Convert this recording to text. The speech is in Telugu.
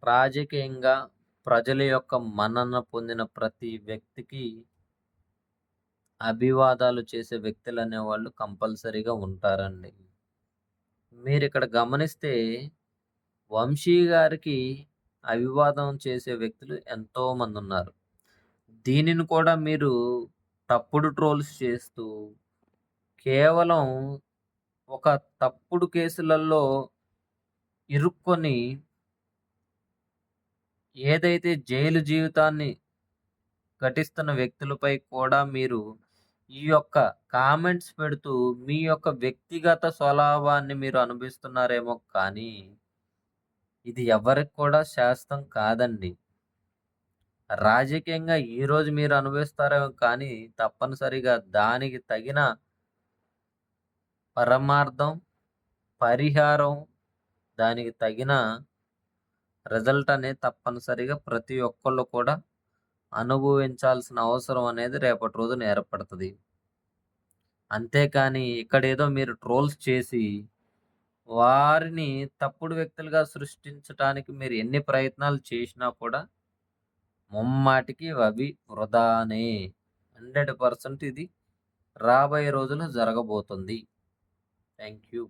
రాజకీయంగా ప్రజల యొక్క మన్నన పొందిన ప్రతి వ్యక్తికి అభివాదాలు చేసే వ్యక్తులనేవాళ్ళు కంపల్సరీగా ఉంటారండి. మీరిక్కడ గమనిస్తే 'వంశీ' గారికి అభివాదం చేసే వ్యక్తులు ఎంతోమందున్నారు. దీనిని కూడా మీరు తప్పుడు ట్రోల్స్ చేస్తూ కేవలం ఒక తప్పుడు కేసులలో ఇరుక్కొని ఏదైతే జైలు జీవితాన్ని ఘటిస్తున్న వ్యక్తులపై కూడా మీరు ఈ యొక్క కామెంట్స్ పెడుతూ మీ యొక్క వ్యక్తిగత స్వలాభాన్ని మీరు అనుభవిస్తున్నారేమో కానీ, ఇది ఎవరికి కూడా శాశ్వతం కాదండి. రాజకీయంగా ఈరోజు మీరు అనుభవిస్తారేమో కానీ, తప్పనిసరిగా దానికి తగిన పరమార్థం, పరిహారం, దానికి తగిన రిజల్ట్ అనేది తప్పనిసరిగా ప్రతి ఒక్కళ్ళు కూడా అనుభవించాల్సిన అవసరం అనేది రేపటి రోజున ఏర్పడతది. అంతేకాని ఇక్కడేదో మీరు ట్రోల్స్ చేసి, వారిని తప్పుడు వ్యక్తులుగా సృష్టించటానికి మీరు ఎన్ని ప్రయత్నాలు చేసినా కూడా ముమ్మాటికి అవి వృధానే. 100% ఇది రాబోయే రోజుల్లో జరగబోతుంది. Thank you.